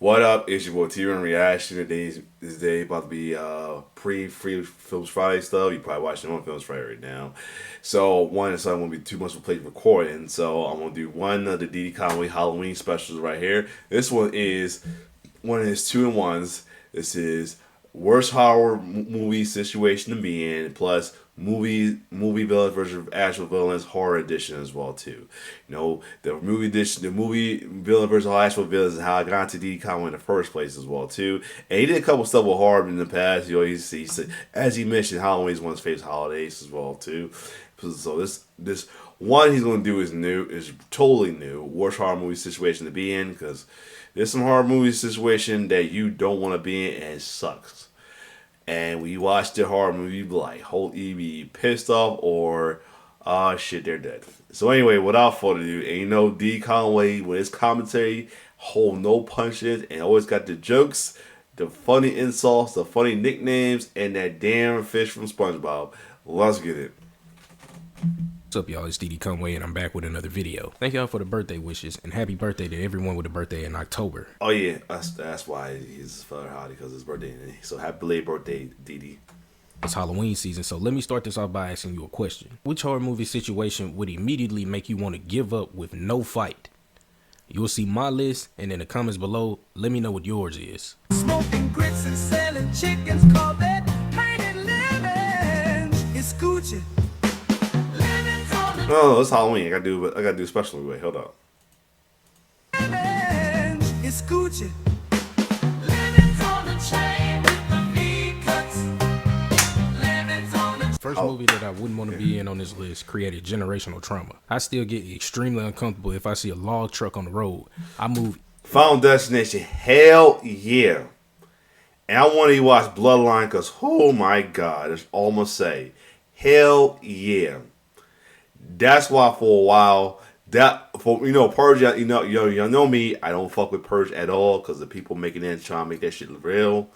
What up? It's your boy T-Run Reaction. This day about to be pre-free Films Friday stuff. You probably watching on Films Friday right now. So one is I'm gonna be 2 months for play recording. So I'm gonna do one of the Diddy Conway Halloween specials right here. This one is 2-in-1s. This is worst horror movie situation to be in, plus movie villains versus actual villains horror edition as well too. You know, the movie edition, the movie villain versus actual villains, and how I got into D. Conway in the first place as well too. And he did a couple stuff with horror in the past. You know, he said, as he mentioned, Halloween is one of his favorite holidays as well too. So this one he's gonna do is totally new. Worst horror movie situation to be in, because there's some horror movie situation that you don't want to be in and it sucks. And when you watch the horror movie, you be like, you be pissed off or, shit, they're dead. So anyway, without further ado, and you know D. Conway with his commentary, hold no punches, and always got the jokes, the funny insults, the funny nicknames, and that damn fish from SpongeBob. Let's get it. What's up, y'all? It's Diddy Conway, and I'm back with another video. Thank y'all for the birthday wishes, and happy birthday to everyone with a birthday in October. Oh yeah, that's why he's father holiday, because it's birthday. So happy late birthday, Diddy. It's Halloween season, so let me start this off by asking you a question. Which horror movie situation would immediately make you want to give up with no fight? You'll see my list, and in the comments below, let me know what yours is. Smoking grits and selling chickens, call that painted living. It's Gucci. No, it's Halloween. I gotta do a special anyway. Hold up. It's Gucci. First movie that I wouldn't want to be in on this list created generational trauma. I still get extremely uncomfortable if I see a log truck on the road. I move. Final Destination. Hell yeah. And I want to watch Bloodline because, oh my God, that's all I'm going to say. Hell yeah. That's why for a while, Purge, you know me, I don't fuck with Purge at all because the people making it trying to make that shit real.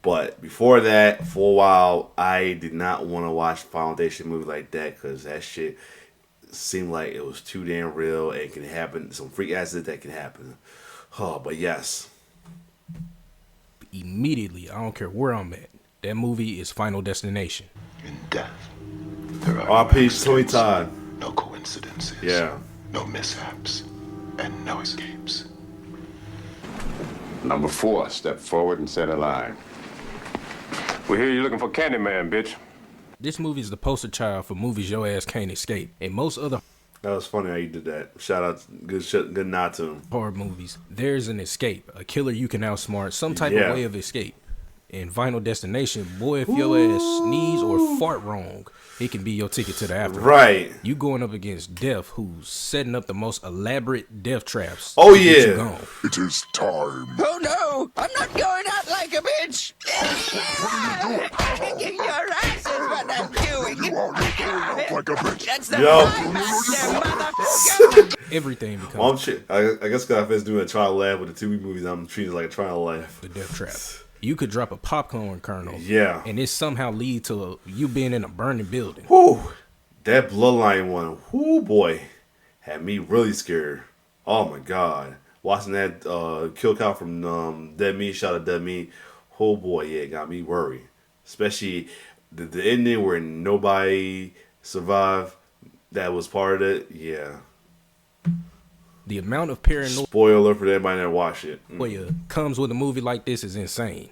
But before that, for a while, I did not want to watch Foundation movie like that because that shit seemed like it was too damn real and can happen. Some freak acid that can happen. Oh, but yes. Immediately, I don't care where I'm at. That movie is Final Destination. In death, there are no RP 20 times. No coincidences. Yeah. No mishaps. And no escapes. Number 4, step forward and set a line. We hear you looking for Candyman, bitch. This movie is the poster child for movies your ass can't escape. And most other That was funny how you did that. Shout out, good nod to him. horror movies, there's an escape, a killer you can outsmart, some type of way of escape. In Final Destination, boy, if your ass sneeze or fart wrong, it can be your ticket to the afterlife. Right. You going up against Death, who's setting up the most elaborate death traps. Oh to get you yeah. gone. It is time. Oh no, I'm not going out like a bitch. Your ass is what I'm doing. You are not like a bitch. That's the Yo. motherfucker. Everything becomes I guess Godfest doing a trial laugh with the 2 movies. I'm treating it like a trial laugh. the death trap. You could drop a popcorn kernel, Yeah. and it somehow lead to you being in a burning building. Whew. That Bloodline one, whoo boy, had me really scared. Oh my God. Watching that kill count from Dead Meat, shout out Dead Meat. Oh boy, yeah, it got me worried. Especially the ending where nobody survived that was part of it. Yeah. The amount of paranoia Spoiler for everybody that watch it. comes with a movie like this is insane.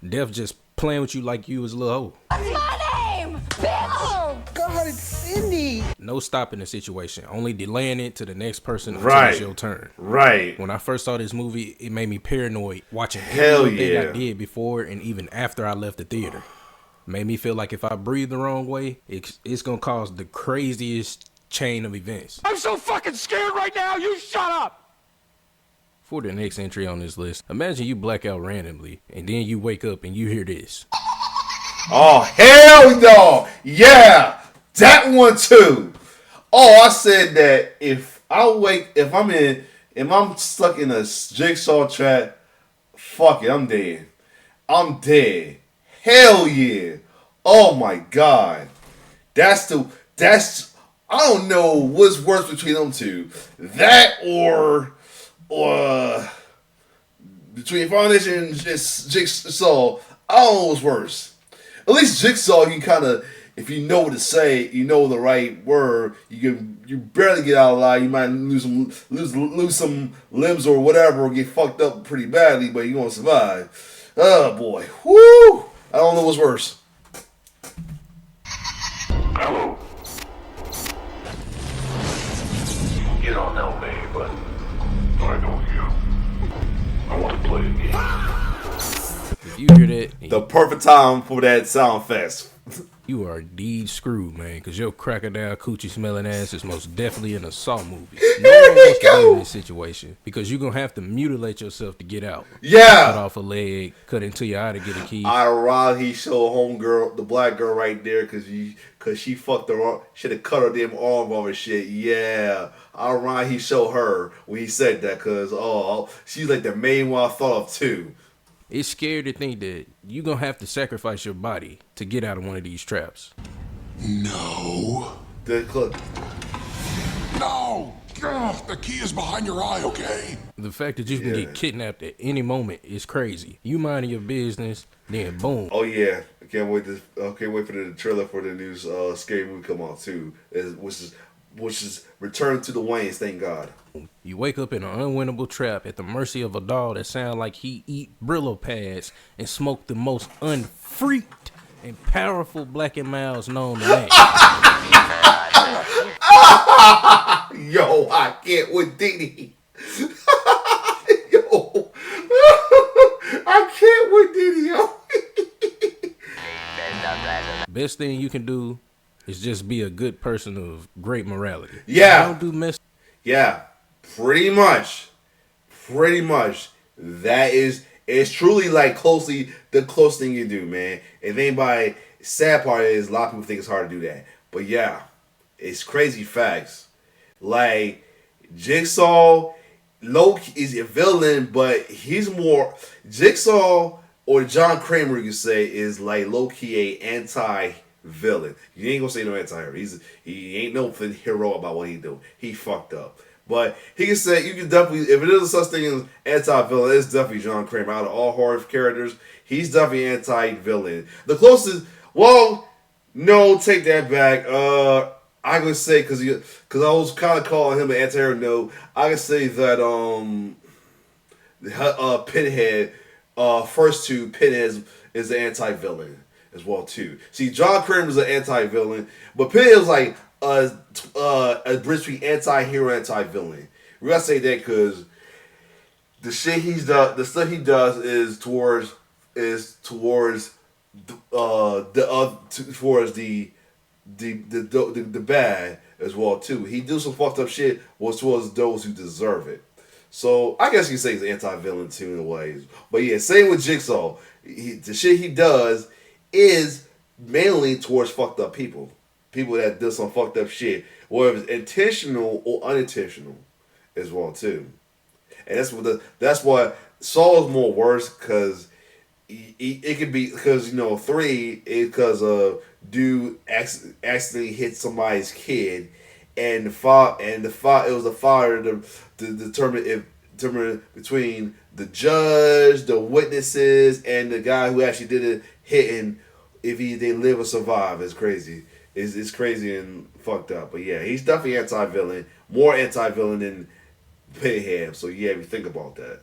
Death just playing with you like you was a little hoe. What's my name? Bill. God, it's Cindy. No stopping the situation, only delaying it to the next person until Right. it's your turn. Right. When I first saw this movie, it made me paranoid watching Hell everything yeah. I did before and even after I left the theater. Made me feel like if I breathe the wrong way, it's gonna cause the craziest chain of events. I'm so fucking scared right now, you shut up! For the next entry on this list, imagine you black out randomly and then you wake up and you hear this. Oh, hell no. Yeah. That one too. Oh, I said that if I'm stuck in a jigsaw trap, fuck it, I'm dead. I'm dead. Hell yeah. Oh my God. That's I don't know what's worse between them two. That or between Foundation and Jigsaw, I don't know what's worse. At least Jigsaw, you kind of, if you know what to say, you know the right word, you barely get out alive. You might lose some limbs or whatever, or get fucked up pretty badly, but you're gonna survive. Oh boy, whoo! I don't know what's worse. Hello. You don't know me, but I know you. I want to play a game. If you hear that, The perfect time for that sound effects. you are indeed screwed, man, because your crocodile coochie smelling ass is most definitely in a Saw movie. No one wants to be in this situation because you're going to have to mutilate yourself to get out. Cut Yeah. off a leg, cut into your eye to get a key. Ironic, he showed homegirl, the black girl right there, cause she fucked her arm. Should have cut her damn arm off and shit. Yeah. Ironic, he showed her when he said that, cause she's like the main one I thought of too. It's scary to think that you're going to have to sacrifice your body to get out of one of these traps. No. Look, No! Ugh, the key is behind your eye, okay? The fact that you can get kidnapped at any moment is crazy. You minding your business, then boom. oh yeah, I can't wait for the trailer for the new scary movie come out too. Which is Return to the Waynes. Thank God. You wake up in an unwinnable trap at the mercy of a dog that sound like he eat Brillo pads and smoke the most unfreaked and powerful Black and Miles known to man. Yo, I can't with Diddy. Yo, I can't with Diddy. Yo. Best thing you can do is just be a good person of great morality. Yeah. Don't do mess. Yeah, pretty much. That is, it's truly like the close thing you do, man. If anybody, sad part is a lot of people think it's hard to do that. But yeah, it's crazy facts. Like, Jigsaw, Loki is a villain, but he's more, Jigsaw or John Kramer, you could say, is like low-key a anti-villain. You ain't gonna say no anti-hero. He ain't no hero about what he do. He fucked up. But he can say, you can definitely, if it is a such thing as anti-villain, it's definitely John Kramer. Out of all horror characters, he's definitely anti-villain. The closest, well, no, take that back. I can say, because I was kind of calling him an anti-hero, no, I can say that Pinhead, first two, Pinhead is the anti-villain as well too. See, John Kramer's an anti-villain, but Pinhead was like a bridge between anti-hero and anti-villain. We gotta say that because the shit the stuff he does is towards the bad as well too. He do some fucked up shit towards those who deserve it. So I guess you could say he's anti-villain too in ways. But yeah, same with Jigsaw. The shit he does is mainly towards fucked up people. People that do some fucked up shit, whether it's intentional or unintentional, as well too. And that's why Saw is more worse because it could be because 3 is because dude accidentally hit somebody's kid, and the father it was the father to determine between the judge, the witnesses, and the guy who actually did it hitting if they live or survive. It's crazy. It's crazy and fucked up. But yeah, he's definitely anti-villain. More anti-villain than Pinhead. So yeah, if you think about that.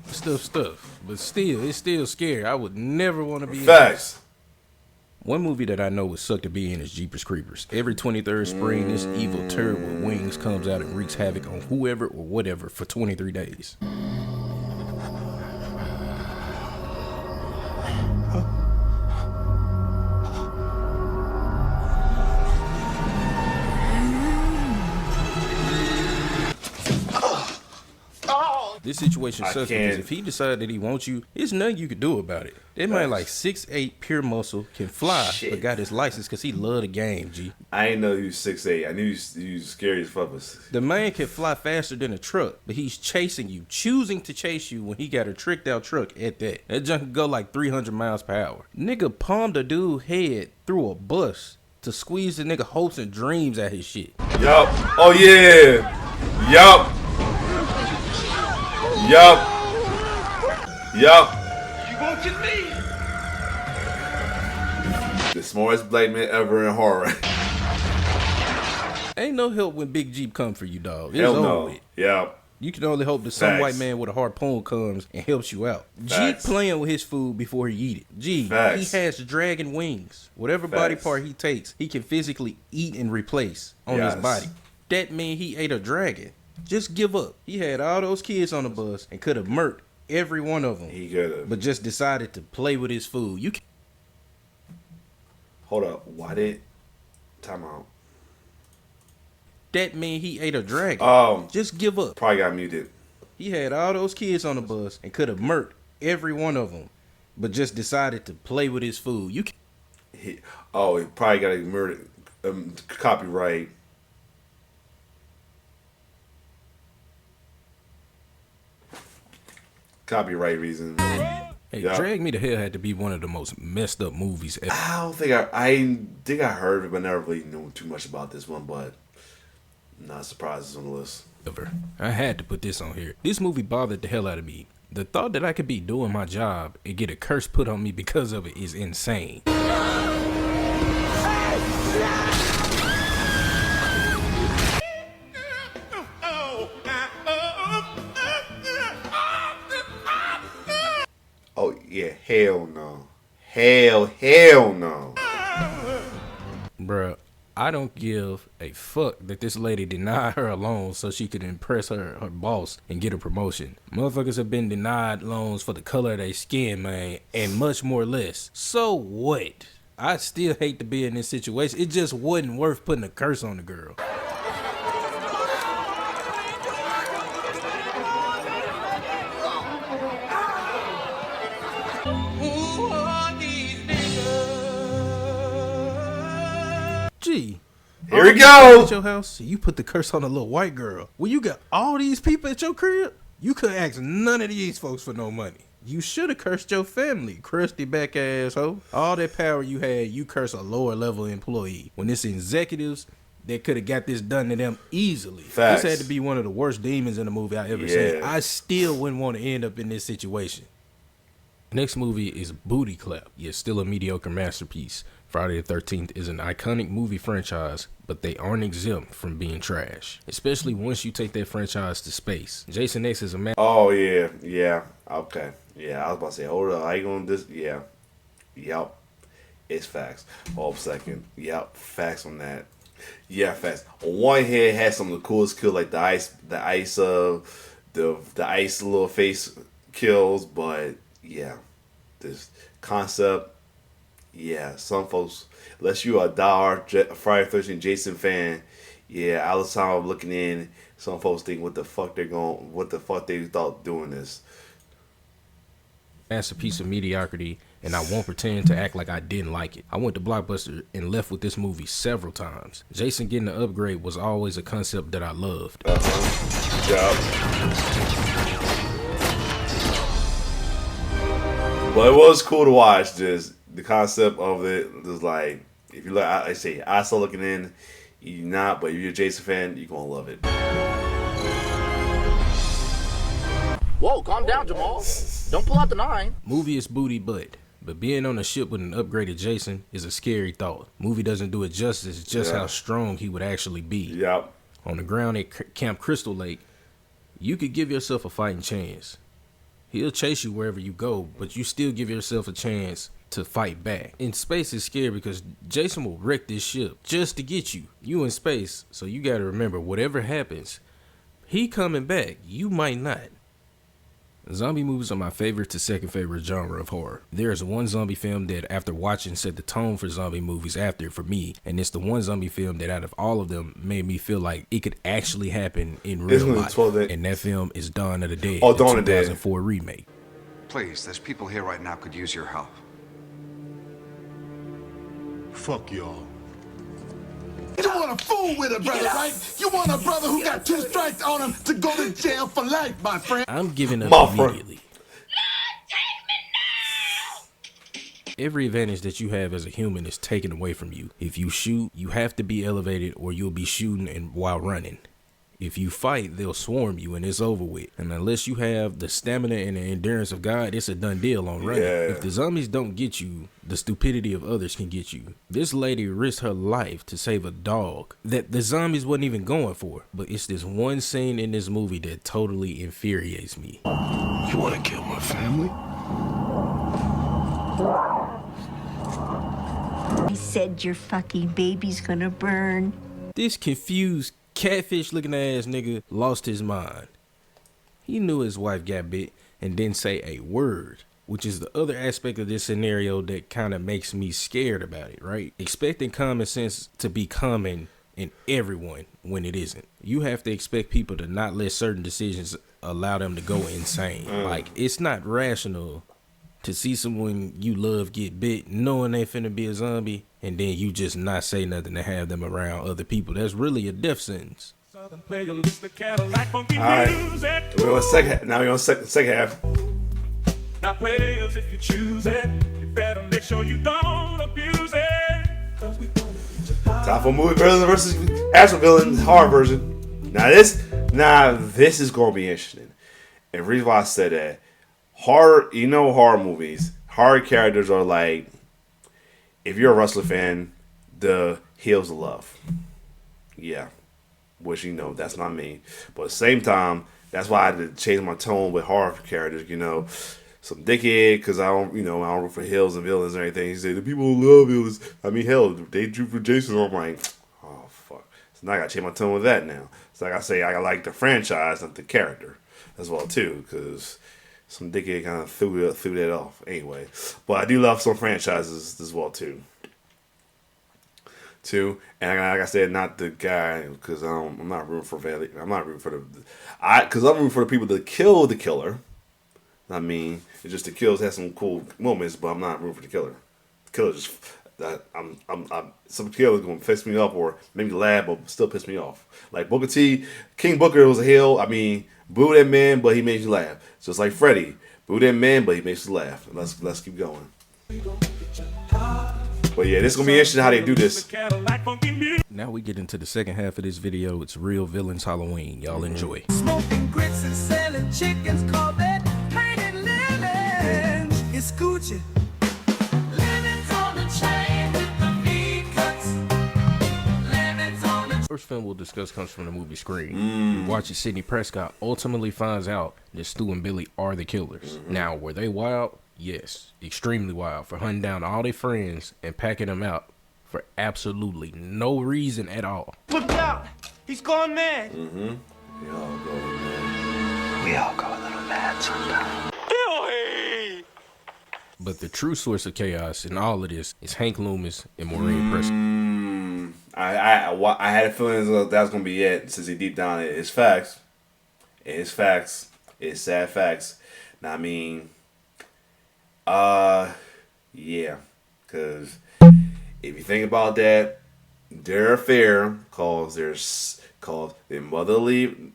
Stuff. But still, it's still scary. I would never want to be Facts. One movie that I know would suck to be in is Jeepers Creepers. Every 23rd spring, this evil turd with wings comes out and wreaks havoc on whoever or whatever for 23 days. This situation sucks because if he decided that he wants you, there's nothing you could do about it. That man like 6'8", pure muscle, can fly, but got his license because he love the game, G. I didn't know he was 6'8". I knew he was scary as fuck. The man can fly faster than a truck, but he's chasing you, choosing to chase you when he got a tricked out truck at that. That junk can go like 300 miles per hour. Nigga palmed a dude head through a bus to squeeze the nigga hopes and dreams at his shit. Yup. Oh yeah. Yup. Yup. You won't get me. The smartest black man ever in horror. Ain't no help when Big Jeep come for you, dog. It's Hell over no. with. Yup. You can only hope that some Facts. white man with a harpoon comes and helps you out. Facts. Jeep playing with his food before he eat it. Gee, Facts. he has dragon wings. Whatever body Facts. part he takes, he can physically eat and replace on his Yes. body. That mean he ate a dragon. Just give up. He had all those kids on the bus and could have murked every one of them, He could have. but just decided to play with his food. You can Hold up. Why did? Time out. That mean he ate a dragon. Just give up. Probably got muted. He had all those kids on the bus and could have murked every one of them, but just decided to play with his food. You can He probably got a murder copyright. Copyright reason. Hey, Yeah. Drag Me to Hell had to be one of the most messed up movies ever. I don't think I think I heard of it, but never really knew too much about this one. But not surprised it's on the list. I had to put this on here. This movie bothered the hell out of me. The thought that I could be doing my job and get a curse put on me because of it is insane. Oh yeah, hell no, hell no. Bruh, I don't give a fuck that this lady denied her a loan so she could impress her boss and get a promotion. Motherfuckers have been denied loans for the color of their skin, man, and much more less. So what? I still hate to be in this situation. It just wasn't worth putting a curse on the girl. Who are these niggas? Gee. Here we all these go. people At your house, you put the curse on a little white girl. Well, you got all these people at your crib. You couldn't ask none of these folks for no money. You should have cursed your family, crusty back asshole. All that power you had, you curse a lower level employee. When it's executives that could have got this done to them easily. Facts. This had to be one of the worst demons in the movie I ever seen. I still wouldn't want to end up in this situation. Next movie is Booty Clap. Yet still a mediocre masterpiece. Friday the 13th is an iconic movie franchise, but they aren't exempt from being trash. Especially once you take that franchise to space. Jason X is a Oh yeah, okay, yeah. I was about to say, hold up, how you gonna this? Yeah, yep, it's facts. Hold up a second, yep, facts on that. Yeah, facts. On one hand, had some of the coolest kills, like the ice, the ice little face kills, but yeah, this concept. Yeah, some folks, unless you are a diehard Friday the 13th Jason fan, yeah, all the time I'm looking in, some folks think what the fuck they thought doing this. masterpiece of mediocrity, and I won't pretend to act like I didn't like it. I went to Blockbuster and left with this movie several times. Jason getting the upgrade was always a concept that I loved. Yeah. But it was cool to watch this. The concept of it was like, if you look, I say, I saw looking in, you're not, but if you're a Jason fan, you're gonna love it. Whoa, calm down, Jamal. Don't pull out the 9. Movie is booty butt, but being on a ship with an upgraded Jason is a scary thought. Movie doesn't do it justice just how strong he would actually be. Yep. On the ground at Camp Crystal Lake, you could give yourself a fighting chance. He'll chase you wherever you go, but you still give yourself a chance to fight back. In space is scary because Jason will wreck this ship just to get you. You in space, so you gotta remember, whatever happens, he coming back. You might not. Zombie movies are my favorite to second favorite genre of horror. There is one zombie film that after watching set the tone for zombie movies after for me, and it's the one zombie film that out of all of them made me feel like it could actually happen in real life. And that film is Dawn of the Dead, Oh, the Dawn of the Dead. 2004 remake. Please, there's people here right now could use your help. Fuck y'all. You want to fool with a brother, right? You want a brother who got 2 strikes on him to go to jail for life, my friend. I'm giving up My friend. immediately. Every advantage that you have as a human is taken away from you. If you shoot, you have to be elevated or you'll be shooting and while running. If you fight, they'll swarm you and it's over with. And unless you have the stamina and the endurance of God, it's a done deal on running. Yeah. If the zombies don't get you, the stupidity of others can get you. This lady risked her life to save a dog that the zombies wasn't even going for. But it's this one scene in this movie that totally infuriates me. You want to kill my family? I said your fucking baby's gonna burn. This confused catfish looking ass nigga lost his mind. He knew his wife got bit and didn't say a word, which is the other aspect of this scenario that kind of makes me scared about it, right? Expecting common sense to be common in everyone when it isn't. You have to expect people to not let certain decisions allow them to go insane. Like, it's not rational to see someone you love get bit knowing they finna be a zombie and then you just not say nothing to have them around other people. That's really a death sentence. All right. We're on second. Now we're on second half. Now players, if you choose it, you better make sure you don't abuse it. Time for movie versus actual villain horror version. Now this is gonna be interesting. And the reason why I said that, horror movies, horror characters are like, if you're a wrestler fan, the heels of love. Yeah. Which, that's not me. But at the same time, that's why I had to change my tone with horror characters, Some dickhead, because I don't root for heels and villains or anything. He said, the people who love villains, hell, they drew for Jason. I'm like, oh, fuck. So now I got to change my tone with that now. So like I say, I like the franchise, not the character as well, too, because some dickhead kind of threw that off anyway. But I do love some franchises as well, too. And like I said, not the guy, because I'm not rooting for Valley. I'm not rooting for because I'm rooting for the people that kill the killer. It's just the kills have some cool moments, but I'm not rooting for the killer. The killer just, some killers gonna piss me off or make me laugh, but still piss me off. Like Booker T, King Booker was a heel. Boo that man, but he made you laugh. Just like Freddy, boo that man, but he makes you laugh. Let's keep going. But yeah, this is gonna be interesting how they do this. Now we get into the second half of this video. It's Real Villains Halloween. Y'all enjoy. Smoking grits and selling chickens, call that painted living. It's Gucci. Living's on the chain with the meat cuts. Living's on the First film we'll discuss comes from the movie Scream. We watch it. Sidney Prescott ultimately finds out that Stu and Billy are the killers. Now, were they wild? Yes, extremely wild for hunting down all their friends and packing them out for absolutely no reason at all. Look out! He's gone mad. We all go a little mad sometimes. Billy! But the true source of chaos in all of this is Hank Loomis and Maureen Prescott. I had a feeling that was gonna be it, since he deep down it's facts. It's facts. It's sad facts. Now yeah, because if you think about that, their affair Billy's mother leave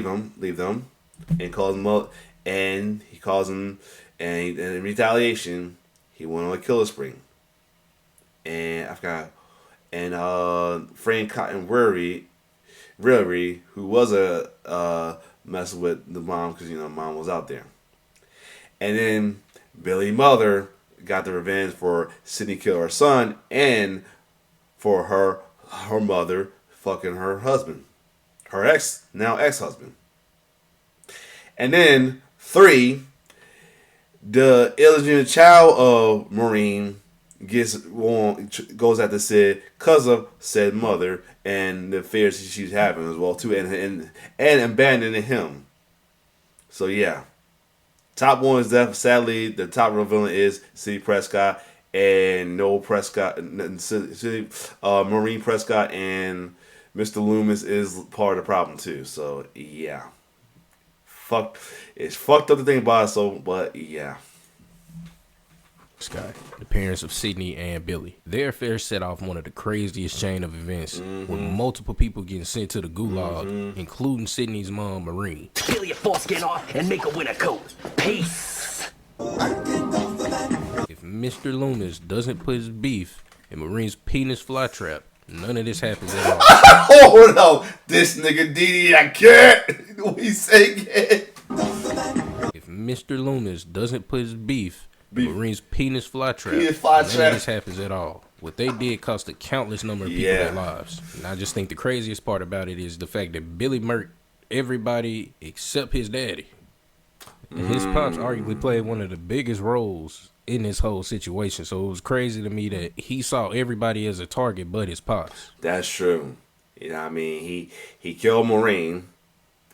them, and he calls him, and in retaliation, he went on a killer spree. And I forgot, and Frank Cotton Weary, who was messing with the mom because mom was out there, and then Billy's mother got the revenge for Sidney killing her son and for her mother fucking her husband, her ex-husband. And then 3, the illegitimate child of Maureen goes after Sid because of said mother and the affairs she's having as well too, and abandoning him. So yeah. Top one is that sadly the top real villain is Sidney Prescott and Maureen Prescott, and Mr. Loomis is part of the problem too. So yeah, it's fucked up to think about it. But yeah. Scott, the parents of Sidney and Billy. Their affair set off one of the craziest chain of events, with multiple people getting sent to the gulag, including Sidney's mom, Maureen. Peel your foreskin off and make a winter coat. Peace. If Mr. Loomis doesn't put his beef in Maureen's penis flytrap, None of this happens at all. Oh no, this nigga Didi, I can't. What he say again? If Mr. Loomis doesn't put his beef in Marine's penis flytrap, Penis none flytrap. of this happens at all. What they did cost a countless number of people their lives. And I just think the craziest part about it is the fact that Billy murked everybody except his daddy. And his pops arguably played one of the biggest roles in this whole situation. So it was crazy to me that he saw everybody as a target but his pops. That's true. You know what I mean? He killed Maureen,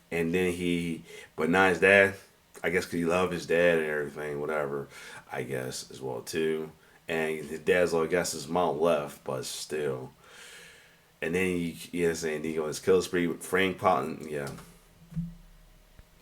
and then but not his dad. I guess because he loved his dad and everything, whatever, I guess, as well, too. And his dad's like, I guess his mom left, but still. And then you know what I'm saying, he goes kill spree with Frank Potton, yeah.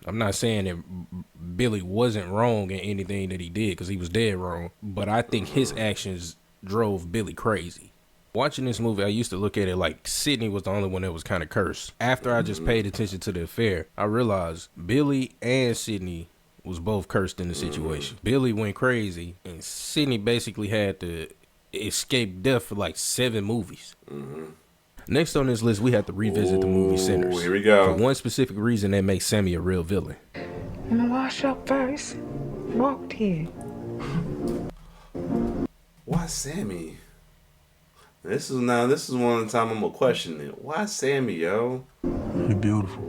I'm not saying that Billy wasn't wrong in anything that he did because he was dead wrong, but I think his actions drove Billy crazy. Watching this movie, I used to look at it like Sidney was the only one that was kind of cursed. After I just paid attention to the affair, I realized Billy and Sidney was both cursed in the situation. Billy went crazy, and Sidney basically had to escape death for like 7 movies. Next on this list, we have to revisit the movie Sinners. Here we go. For one specific reason that makes Sammy a real villain. Wanna wash up first? Walked here. Why Sammy? This is one of the time I'm gonna question it. Why Sammy, yo? You're beautiful.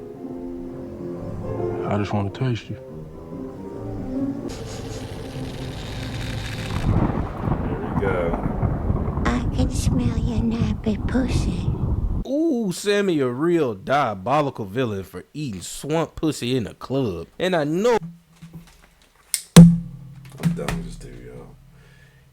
I just want to taste you. Here we go. I can smell your nappy pussy. Ooh, Sammy a real diabolical villain for eating swamp pussy in a club. And I know I'm done with this dude, yo.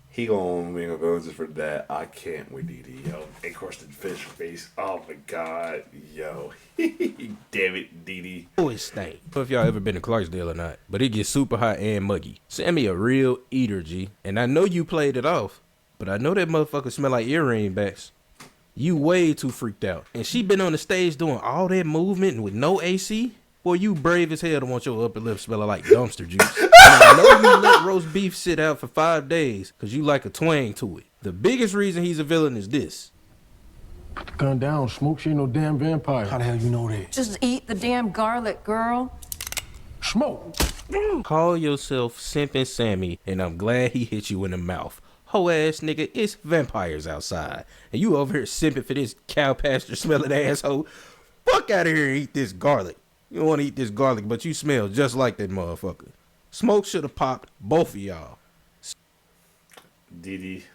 He gonna be a villain just for that. I can't with Didi, yo. Encrusted fish face. Oh my god, yo. Damn it, Didi. always stink. I don't know if y'all ever been to Clarksdale or not, but it gets super hot and muggy. Sammy a real eater, G. And I know you played it off, but I know that motherfucker smell like earring backs. You way too freaked out. And she been on the stage doing all that movement with no AC? Boy, you brave as hell to want your upper lip smelling like dumpster juice. And I know you let roast beef sit out for 5 days because you like a twang to it. The biggest reason he's a villain is this. Gun down, Smoke. She ain't no damn vampire. How the hell you know that? Just eat the damn garlic, girl. Smoke. Call yourself Simpin' Sammy, and I'm glad he hit you in the mouth. Ho ass nigga, it's vampires outside. And you over here simping for this cow pasture smelling asshole. Fuck out of here and eat this garlic. You don't want to eat this garlic, but you smell just like that motherfucker. Smoke should have popped both of y'all. Didi,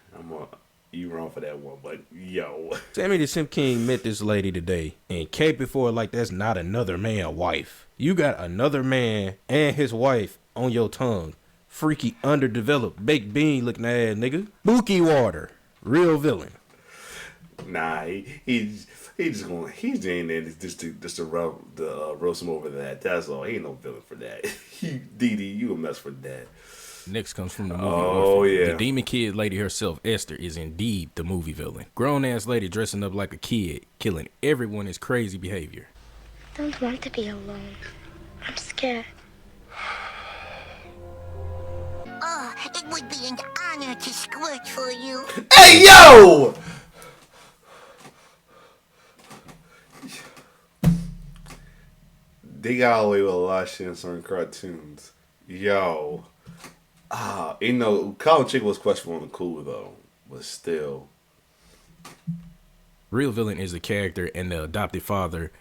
you wrong for that one, but yo. Sammy the Simp King met this lady today and cape before like that's not another man wife. You got another man and his wife on your tongue. Freaky, underdeveloped, baked bean looking ass nigga. Bookie Water. Real villain. Nah, he's in there just to roast him over that. That's all. He ain't no villain for that. Didi, you a mess for that. Next comes from the movie. Oh, Orphan. yeah. The demon kid lady herself, Esther, is indeed the movie villain. Grown ass lady dressing up like a kid, killing everyone is crazy behavior. I don't want to be alone. I'm scared. Oh, it would be an honor to squirt for you. Hey, yo! They got away with a lot of shit in certain cartoons. Yo. Colin Chick was questionable and cool, though. But still. Real villain is the character and the adopted father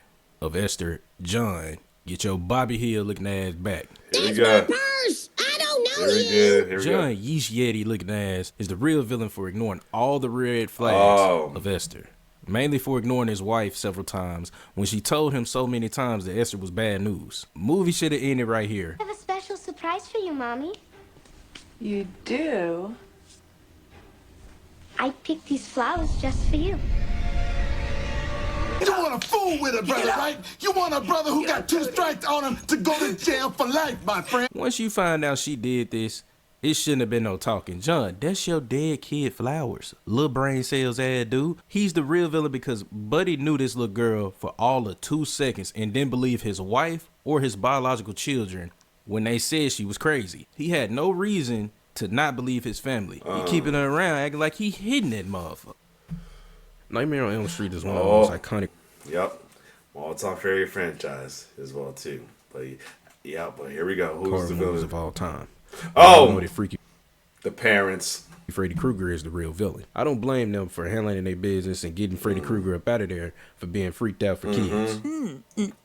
of Esther, John. Get your Bobby Hill looking ass back. Here we go. Purse. I don't know Here we go. John Yeesh Yeti looking ass is the real villain for ignoring all the red flags of Esther. Mainly for ignoring his wife several times when she told him so many times that Esther was bad news. Movie should have ended right here. I have a special surprise for you, Mommy. You do? I picked these flowers just for you. You don't want to fool with a brother, right? You want a brother who got 2 strikes on him to go to jail for life, my friend. Once you find out she did this, it shouldn't have been no talking. John, that's your dead kid flowers. Little brain cells ass dude. He's the real villain because Buddy knew this little girl for all of 2 seconds and didn't believe his wife or his biological children when they said she was crazy. He had no reason to not believe his family. He keeping her around acting like he hidden that motherfucker. Nightmare on Elm Street is one of the most iconic. Yep. All-time favorite franchise as well too. But yeah, but here we go. Who's the villain of all time? Oh, freaky. The parents. Freddy Krueger is the real villain. I don't blame them for handling their business and getting Freddy Krueger up out of there for being freaked out for kids.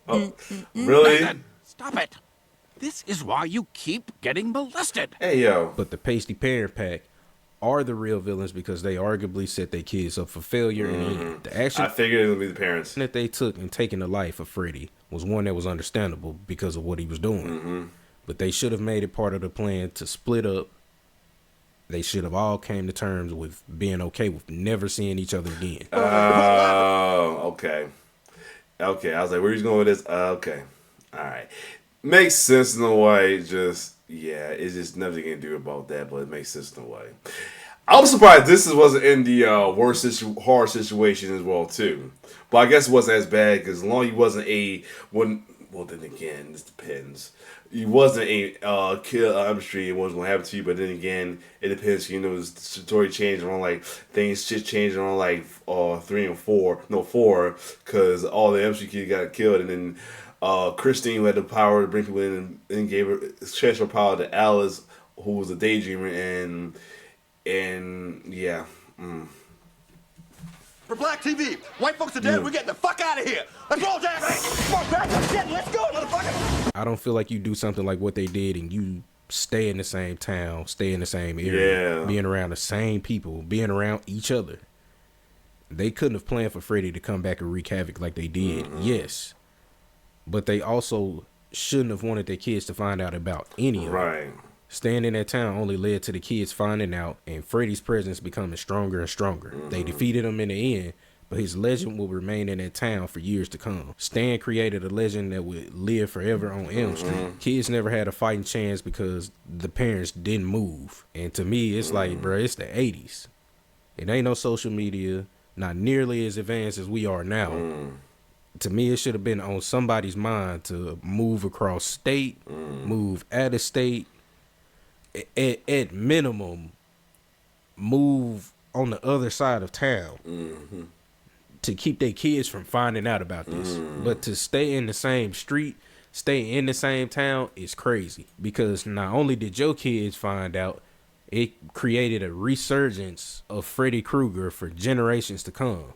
Oh, really? Stop it. This is why you keep getting molested. Hey, yo. But the Pasty Parent Pack are the real villains because they arguably set their kids up for failure. And the action I figured it would be the parents that they took in taking the life of Freddy was one that was understandable because of what he was doing. But they should have made it part of the plan to split up. They should have all came to terms with being okay with never seeing each other again. Oh, okay. Okay, I was like, where you going with this? Okay. All right. Makes sense in a way. Just, yeah, it's just nothing you can do about that, but it makes sense in a way. I'm surprised this wasn't in the horror situation as well, too. But I guess it wasn't as bad because as long as he wasn't well, then again, this depends. He wasn't a kill on the street. It wasn't going to happen to you. But then again, it depends. You know, the story changed on like things just changed on like 3 and 4. No, 4, because all the MC kids got killed, and then Christine, who had the power to bring people in, and gave her special power to Alice, who was a daydreamer, and yeah. For Black TV, white folks are dead. We're getting the fuck out of here. Let's roll, Jack. Come on, back up, shit. Let's go, motherfucker. I don't feel like you do something like what they did and you stay in the same town, stay in the same area, being around the same people, being around each other. They couldn't have planned for Freddy to come back and wreak havoc like they did. yes, but they also shouldn't have wanted their kids to find out about any of it. Staying in that town only led to the kids finding out and Freddy's presence becoming stronger and stronger. They defeated him in the end, but his legend will remain in that town for years to come. Stan created a legend that would live forever on Elm Street. Kids never had a fighting chance because the parents didn't move. And to me, it's like, bro, it's the 80s. It ain't no social media, not nearly as advanced as we are now. To me, it should have been on somebody's mind to move across state, move out of state, at minimum, move on the other side of town to keep their kids from finding out about this. But to stay in the same street, stay in the same town is crazy because not only did your kids find out, it created a resurgence of Freddy Krueger for generations to come.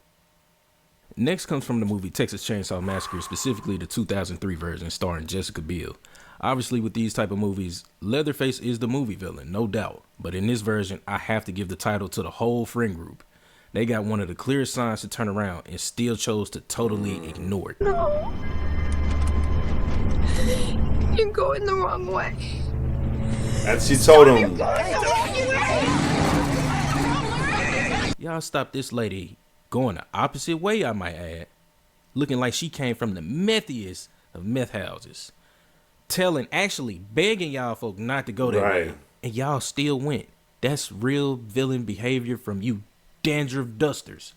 Next comes from the movie Texas Chainsaw Massacre, specifically the 2003 version starring Jessica Biel. Obviously, with these type of movies, Leatherface is the movie villain, no doubt. But in this version, I have to give the title to the whole friend group. They got one of the clearest signs to turn around and still chose to totally ignore it. No. You're going the wrong way. And she told him. Y'all stop this lady going the opposite way, I might add. Looking like she came from the methiest of meth houses. Actually begging y'all folk not to go that way. And y'all still went. That's real villain behavior from you dandruff dusters.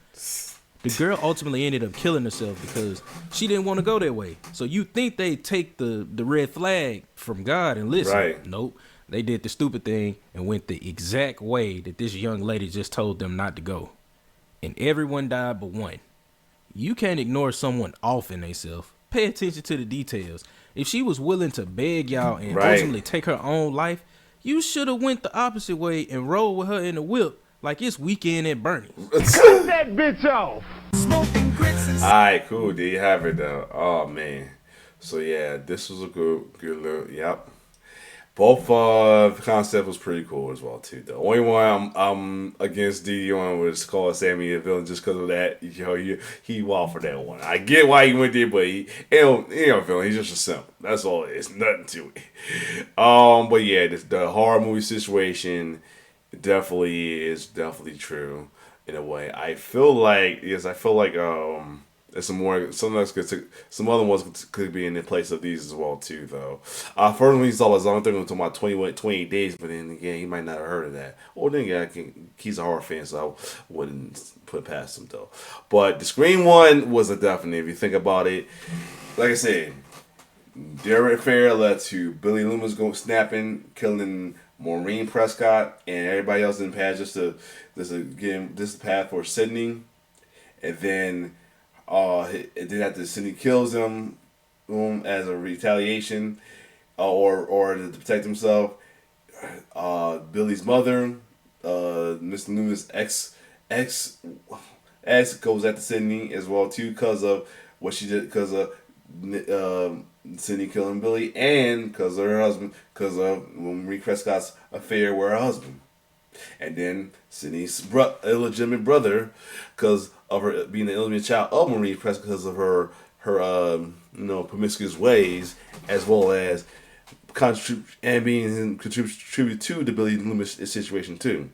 The girl ultimately ended up killing herself because she didn't want to go that way. So you think they take the red flag from God and listen. Nope. They did the stupid thing and went the exact way that this young lady just told them not to go. And everyone died but one. You can't ignore someone off in themselves. Pay attention to the details. If she was willing to beg y'all and ultimately take her own life, you should have went the opposite way and rolled with her in the whip like it's Weekend at Bernie's. Cut that bitch off. Alright, cool. There you have it though. Oh man. So yeah, this was a good little, yep. Both the concept was pretty cool as well too. The only one I'm against DD on was called Sammy the Villain just because of that. You know, he wild for that one. I get why he went there, but he ain't a villain. He's just a simp. That's all it is. Nothing to it. But yeah, the horror movie situation definitely is true in a way. I feel like there's some other ones could be in the place of these as well too though. First one he saw was I don't think I'm talking about 28 days, but then again he might not have heard of that. Or then again he's a horror fan, so I wouldn't put past him though. But the Scream one was a definite if you think about it. Like I said, Derek Fair led to Billy Loomis going snapping, killing Maureen Prescott and everybody else in the past just to get him this path for Sydney. and then after Sidney kills him as a retaliation, or to protect himself, Billy's mother, Mr. Loomis' ex goes after Sidney as well too, because of what she did, because of Sidney killing Billy, and because of her husband, because of Marie Prescott's affair with her husband, and then Sidney's illegitimate brother, because of her being the illegitimate child of Marie Prescott, because of her promiscuous ways, as well as contribute to the Billy Loomis situation too.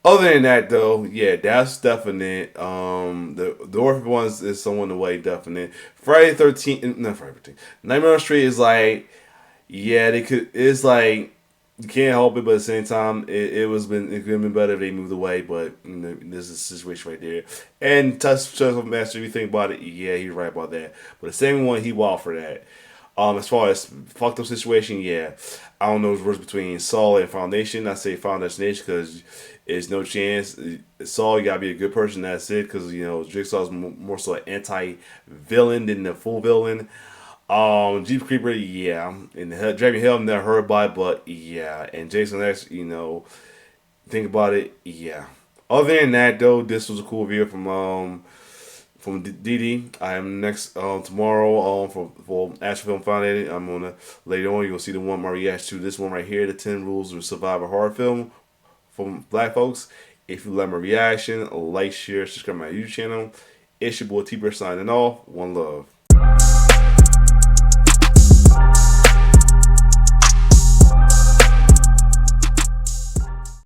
Other than that, though, yeah, that's definite. The orphan ones is somewhat away definite. Friday 13th, not Friday 13th. Nightmare on the Street is like, yeah, they could. It's like you can't help it, but at the same time, it could have been better if they moved away. But this is a situation right there. And Touch of Master, if you think about it, yeah, he's right about that. But the same one, he wild for that. As far as fucked up situation, yeah, I don't know the words between Saul and Foundation. I say Foundation because there's no chance. Saul, you gotta be a good person. That's it. Because Jigsaw's more so an anti-villain than the full villain. Jeep Creeper, yeah, and Dragon Hill, never heard about it, but yeah, and Jason X, think about it, yeah. Other than that, though, this was a cool video from Didi. I am next tomorrow for Action Film Foundation. I'm gonna later on you'll see the one my reaction to this one right here, the 10 Rules of Survival Horror Film from Black folks. If you like my reaction, like, share, subscribe to my YouTube channel. It's your boy T-Bird signing off. One love.